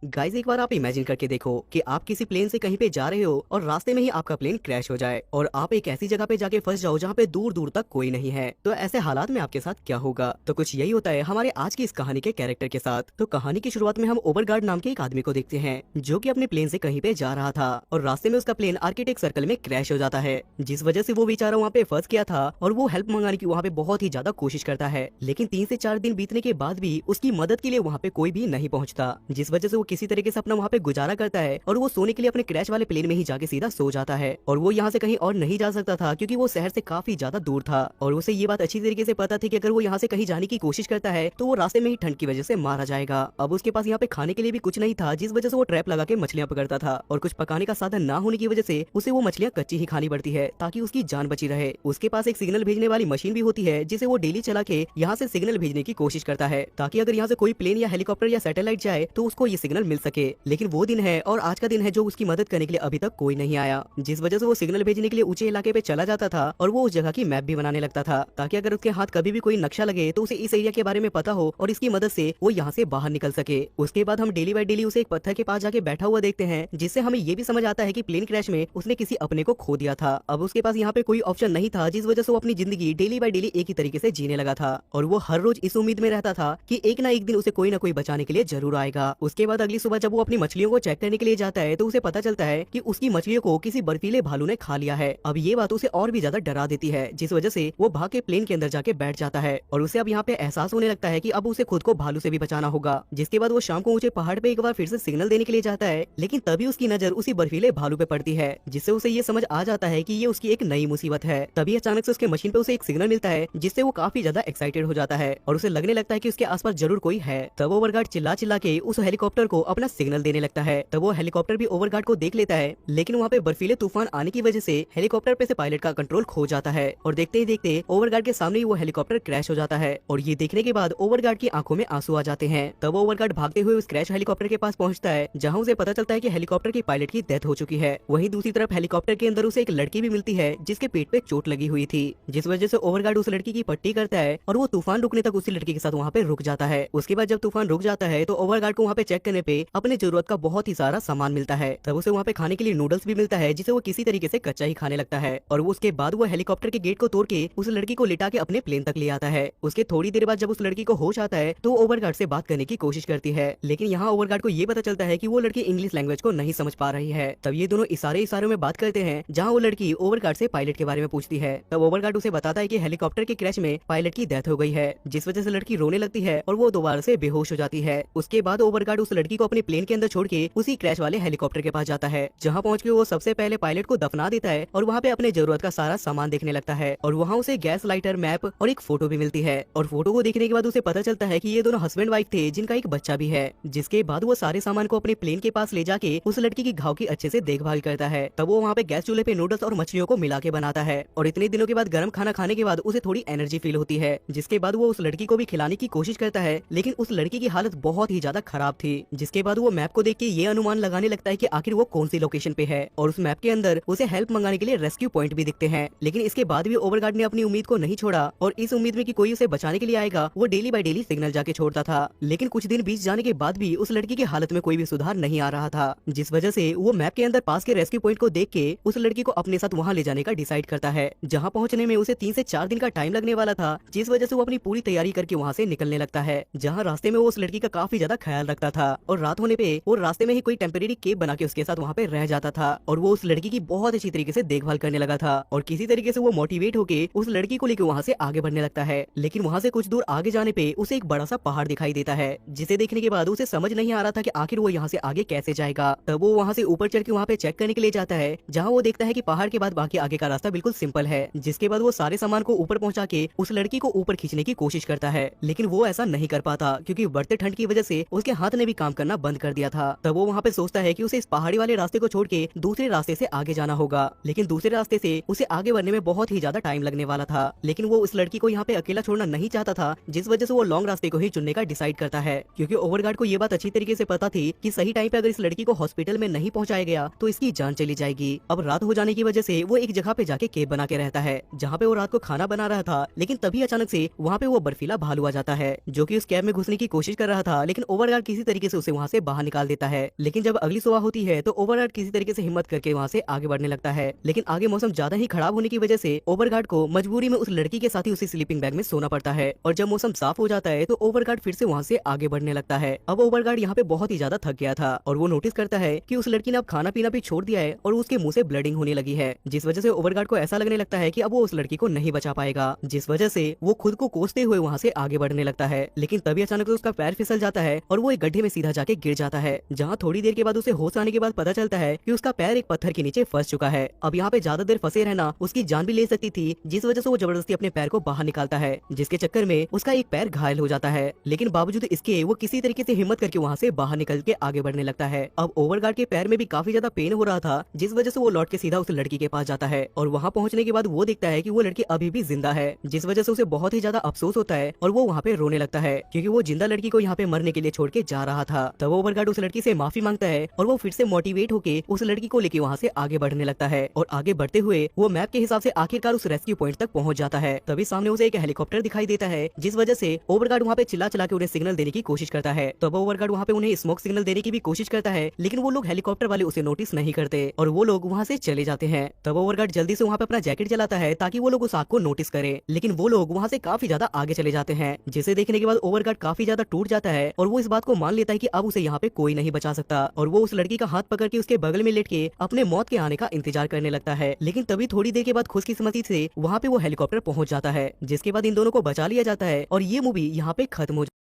Guys, एक बार आप imagine करके देखो कि आप किसी प्लेन से कहीं पे जा रहे हो और रास्ते में ही आपका प्लेन क्रैश हो जाए और आप एक ऐसी जगह पे जाके फंस जाओ जहाँ पे दूर दूर तक कोई नहीं है। तो ऐसे हालात में आपके साथ क्या होगा? तो कुछ यही होता है हमारे आज की इस कहानी के कैरेक्टर के साथ। तो कहानी की शुरुआत में हम ओवरगार्ड नाम के एक आदमी को देखते हैं जो कि अपने प्लेन से कहीं पे जा रहा था और रास्ते में उसका प्लेन आर्किटेक्ट सर्कल में क्रैश हो जाता है, जिस वजह से वो बेचारा वहाँ पे फंस गया था और वो हेल्प मंगाने की वहाँ पे बहुत ही ज्यादा कोशिश करता है। लेकिन 3 से 4 दिन बीतने के बाद भी उसकी मदद के लिए वहाँ पे कोई भी नहीं पहुँचता, जिस वजह से वो किसी तरीके से अपना वहाँ पे गुजारा करता है और वो सोने के लिए अपने क्रैश वाले प्लेन में ही जाके सीधा सो जाता है। और वो यहाँ से कहीं और नहीं जा सकता था क्योंकि वो शहर से काफी ज्यादा दूर था और उसे ये बात अच्छी तरीके से पता थी कि अगर वो यहाँ से कहीं जाने की कोशिश करता है तो वो रास्ते में ही ठंड की वजह से मारा जाएगा। अब उसके पास यहाँ पे खाने के लिए भी कुछ नहीं था, जिस वजह से वो ट्रैप लगा के मछलियां पकड़ता था और कुछ पकाने का साधन ना होने की वजह से उसे वो मछलियां कच्ची ही खानी पड़ती है ताकि उसकी जान बची रहे। उसके पास एक सिग्नल भेजने वाली मशीन भी होती है जिसे वो डेली चला के यहाँ से सिग्नल भेजने की कोशिश करता है ताकि अगर यहाँ से कोई प्लेन या हेलीकॉप्टर या सैटेलाइट जाए तो उसको ये सिग्नल मिल सके। लेकिन वो दिन है और आज का दिन है जो उसकी मदद करने के लिए अभी तक कोई नहीं आया, जिस वजह से वो सिग्नल भेजने के लिए ऊंचे इलाके पे चला जाता था और वो उस जगह की मैप भी बनाने लगता था ताकि अगर उसके हाथ कभी भी कोई नक्शा लगे तो उसे इस एरिया के बारे में पता हो और इसकी मदद से वो यहाँ से बाहर निकल सके। उसके बाद हम डेली बाय डेली उसे एक पत्थर के पास जाके बैठा हुआ देखते हैं, जिससे हमें ये भी समझ आता है कि प्लेन क्रैश में उसने किसी अपने को खो दिया था। अब उसके पास यहाँ पे कोई ऑप्शन नहीं था, जिस वजह से वो अपनी जिंदगी डेली बाय डेली एक ही तरीके से जीने लगा था और वो हर रोज इस उम्मीद में रहता था कि एक ना एक दिन उसे कोई ना कोई बचाने के लिए जरूर आएगा। उसके बाद अगली सुबह जब वो अपनी मछलियों को चेक करने के लिए जाता है तो उसे पता चलता है कि उसकी मछलियों को किसी बर्फीले भालू ने खा लिया है। अब ये बात उसे और भी ज्यादा डरा देती है, जिस वजह से वो भाग के प्लेन के अंदर जाके बैठ जाता है और उसे अब यहाँ पे एहसास होने लगता है कि अब उसे खुद को भालू से भी बचाना होगा। जिसके बाद वो शाम को ऊंचे पहाड़ पे एक बार फिर से सिग्नल देने के लिए जाता है, लेकिन तभी उसकी नजर उसी बर्फीले भालू पे पड़ती है, जिससे उसे ये समझ आ जाता है कि ये उसकी एक नई मुसीबत है। तभी अचानक से उसके मशीन पे उसे एक सिग्नल मिलता है, जिससे वो काफी ज्यादा एक्साइटेड हो जाता है और उसे लगने लगता है कि उसके आसपास जरूर कोई है। तब ओवरगार्ड चिल्ला चिल्ला के उस हेलीकॉप्टर को अपना सिग्नल देने लगता है। तब वो हेलीकॉप्टर भी ओवरगार्ड को देख लेता है, लेकिन वहाँ पे बर्फीले तूफान आने की वजह से हेलीकॉप्टर पे से पायलट का कंट्रोल खो जाता है और देखते ही देखते ओवरगार्ड के सामने ही वो हेलीकॉप्टर क्रैश हो जाता है। और ये देखने के बाद ओवरगार्ड की आंखों में आंसू आ जाते हैं। तब ओवरगार्ड भागते हुए उस क्रैश हेलीकॉप्टर के पास पहुंचता है, जहां उसे पता चलता है कि हेलीकॉप्टर की पायलट की डेथ हो चुकी है। वहीं दूसरी तरफ हेलीकॉप्टर के अंदर उसे एक लड़की भी मिलती है जिसके पेट पे चोट लगी हुई थी, जिस वजह से ओवरगार्ड उस लड़की की पट्टी करता है और वो तूफान रुकने तक उसी लड़की के साथ वहाँ पे रुक जाता है। उसके बाद जब तूफान रुक जाता है तो ओवरगार्ड को वहाँ पे चेक करने पे अपने जरूरत का बहुत ही सारा सामान मिलता है। तब उसे वहाँ पे खाने के लिए नूडल्स भी मिलता है, जिसे वो किसी तरीके से कच्चा ही खाने लगता है और वो उसके बाद वो हेलीकॉप्टर के गेट को तोड़ के उस लड़की को लिटा के अपने प्लेन तक ले आता है। उसके थोड़ी देर बाद जब उस लड़की को होश आता है तो ओवरगार्ड से बात करने की कोशिश करती है, लेकिन यहाँ ओवरगार्ड को ये पता चलता है कि वो लड़की इंग्लिश लैंग्वेज को नहीं समझ पा रही है। तब ये दोनों इशारों में बात करते हैं, जहाँ वो लड़की ओवरगार्ड से पायलट के बारे में पूछती है। तब ओवरगार्ड उसे बताता है कि हेलीकॉप्टर के क्रैश में पायलट की डेथ हो गई है, जिस वजह से लड़की रोने लगती है और वो दोबारा से बेहोश हो जाती है। उसके बाद ओवरगार्ड उस लड़की को अपने प्लेन के अंदर छोड़ के उसी क्रैश वाले हेलीकॉप्टर के पास जाता है, जहाँ पहुँच के वो सबसे पहले पायलट को दफना देता है और वहाँ पे अपने जरूरत का सारा सामान देखने लगता है और वहाँ उसे गैस लाइटर, मैप और एक फोटो भी मिलती है। और फोटो को देखने के बाद उसे पता चलता है कि ये दोनों हस्बैंड वाइफ थे जिनका एक बच्चा भी है। जिसके बाद वो सारे सामान को अपने प्लेन के पास ले जाके उस लड़की की घाव की अच्छे से देखभाल करता है। तब वो वहाँ पे गैस चूल्हे पे नूडल्स और मछलियों को मिला के बनाता है और इतने दिनों के बाद गर्म खाना खाने के बाद उसे थोड़ी एनर्जी फील होती है, जिसके बाद वो उस लड़की को भी खिलाने की कोशिश करता है, लेकिन उस लड़की की हालत बहुत ही ज्यादा खराब थी। जिसके बाद वो मैप को देख के ये अनुमान लगाने लगता है कि आखिर वो कौन सी लोकेशन पे है और उस मैप के अंदर उसे हेल्प मंगाने के लिए रेस्क्यू पॉइंट भी दिखते हैं। लेकिन इसके बाद भी ओवरगार्ड ने अपनी उम्मीद को नहीं छोड़ा और इस उम्मीद में कि कोई उसे बचाने के लिए आएगा वो डेली बाय डेली सिग्नल जाके छोड़ता था। लेकिन कुछ दिन बीत जाने के बाद भी उस लड़की की हालत में कोई भी सुधार नहीं आ रहा था, जिस वजह से वो मैप के अंदर पास के रेस्क्यू पॉइंट को देख के उस लड़की को अपने साथ वहाँ ले जाने का डिसाइड करता है, जहाँ पहुँचने में उसे 3 से 4 दिन का टाइम लगने वाला था, जिस वजह से वो अपनी पूरी तैयारी करके वहाँ से निकलने लगता है। जहाँ रास्ते में वो उस लड़की का काफी ज्यादा ख्याल रखता था और रात होने पे वो रास्ते में ही कोई टेम्परेरी केप बना के उसके साथ वहाँ पे रह जाता था और वो उस लड़की की बहुत अच्छी तरीके से देखभाल करने लगा था और किसी तरीके से वो मोटिवेट होके उस लड़की को लेकर वहाँ से आगे बढ़ने लगता है। लेकिन वहाँ से कुछ दूर आगे जाने पे उसे एक बड़ा सा पहाड़ दिखाई देता है, जिसे देखने के बाद उसे समझ नहीं आ रहा था कि आखिर वो यहाँ से आगे कैसे जाएगा। तब वो वहाँ से ऊपर चढ़ के वहाँ पे चेक करने के लिए जाता है, जहाँ वो देखता है कि पहाड़ के बाद बाकी आगे का रास्ता बिल्कुल सिंपल है। जिसके बाद वो सारे सामान को ऊपर पहुँचा के उस लड़की को ऊपर खींचने की कोशिश करता है, लेकिन वो ऐसा नहीं कर पाता क्योंकि बढ़ते ठंड की वजह से उसके हाथ ने भी काम करना बंद कर दिया था। तब वो वहाँ पे सोचता है कि उसे इस पहाड़ी वाले रास्ते को छोड़ के दूसरे रास्ते से आगे जाना होगा, लेकिन दूसरे रास्ते से उसे आगे बढ़ने में बहुत ही ज्यादा टाइम लगने वाला था। लेकिन वो उस लड़की को यहाँ पे अकेला छोड़ना नहीं चाहता था, जिस वजह से वो लॉन्ग रास्ते को ही चुनने का डिसाइड करता है, क्योंकि ओवरगार्ड को ये बात अच्छी तरीके से पता थी कि सही टाइम पे अगर इस लड़की को हॉस्पिटल में नहीं पहुंचाया गया तो इसकी जान चली जाएगी। अब रात हो जाने की वजह से वो एक जगह पे जाके केप बना के रहता है, जहाँ पे वो रात को खाना बना रहा था, लेकिन तभी अचानक से वहाँ पे वो बर्फीला भालू आ जाता है, जो कि उस कैब में घुसने की कोशिश कर रहा था, लेकिन ओवरगार्ड किसी तरीके से उसे उसे वहाँ से बाहर निकाल देता है। लेकिन जब अगली सुबह होती है तो ओवरगार्ड किसी तरीके से हिम्मत करके वहाँ से आगे बढ़ने लगता है, लेकिन आगे मौसम ज्यादा ही खराब होने की वजह से ओवरगार्ड को मजबूरी में उस लड़की के साथ ही उसी स्लीपिंग बैग में सोना पड़ता है। और जब मौसम साफ हो जाता है तो ओवरगार्ड फिर से वहाँ से आगे बढ़ने लगता है। अब ओवरगार्ड यहाँ पे बहुत ही ज्यादा थक गया था और वो नोटिस करता है कि उस लड़की ने अब खाना पीना भी छोड़ दिया है और उसके मुंह से ब्लडिंग होने लगी है, जिस वजह से ओवरगार्ड को ऐसा लगने लगता है कि अब वो उस लड़की को नहीं बचा पाएगा, जिस वजह से वो खुद को कोसते हुए वहाँ से आगे बढ़ने लगता है। लेकिन तभी अचानक से उसका पैर फिसल जाता है और वो एक गड्ढे में सीधा जाके गिर जाता है, जहाँ थोड़ी देर के बाद उसे होश आने के बाद पता चलता है कि उसका पैर एक पत्थर के नीचे फंस चुका है। अब यहाँ पे ज्यादा देर फंसे रहना उसकी जान भी ले सकती थी, जिस वजह से वो जबरदस्ती अपने पैर को बाहर निकालता है, जिसके चक्कर में उसका एक पैर घायल हो जाता है। लेकिन बावजूद इसके वो किसी तरीके से हिम्मत करके वहाँ से बाहर निकल के आगे बढ़ने लगता है। अब ओवरगार्ड के पैर में भी काफी ज्यादा पेन हो रहा था, जिस वजह से वो लौट के सीधा उस लड़की के पास जाता है और वहाँ पहुँचने के बाद वो देखता है कि वो लड़की अभी भी जिंदा है, जिस वजह से उसे बहुत ही ज्यादा अफसोस होता है और वो वहाँ पे रोने लगता है, क्योंकि वो जिंदा लड़की को यहाँ पे मरने के लिए छोड़ के जा रहा था। तब ओवरगार्ड उस लड़की से माफी मांगता है और वो फिर से मोटिवेट होके उस लड़की को लेके वहाँ से आगे बढ़ने लगता है और आगे बढ़ते हुए वो मैप के हिसाब से आखिरकार उस रेस्क्यू पॉइंट तक पहुँच जाता है। तभी सामने उसे एक हेलीकॉप्टर दिखाई देता है, जिस वजह से ओवरगार्ड वहाँ पे चिल्ला चिल्ला के उन्हें सिग्नल देने की कोशिश करता है। तब ओवरगार्ड वहाँ पे उन्हें स्मोक सिग्नल देने की भी कोशिश करता है, लेकिन वो लोग हेलीकॉप्टर वाले उसे नोटिस नहीं करते और वो लोग वहाँ से चले जाते हैं। तब ओवरगार्ड जल्दी से वहाँ पे अपना जैकेट जलाता है ताकि वो लोग उस आग को नोटिस करें, लेकिन वो लोग वहाँ से काफी ज्यादा आगे चले जाते हैं, जिसे देखने के बाद ओवरगार्ड काफी ज्यादा टूट जाता है और वो इस बात को मान लेता है कि अब उसे यहाँ पे कोई नहीं बचा सकता और वो उस लड़की का हाथ पकड़ के उसके बगल में लेट के अपने मौत के आने का इंतजार करने लगता है। लेकिन तभी थोड़ी देर के बाद खुशकिस्मती से वहाँ पे वो हेलीकॉप्टर पहुंच जाता है, जिसके बाद इन दोनों को बचा लिया जाता है और ये मूवी यहाँ पे खत्म हो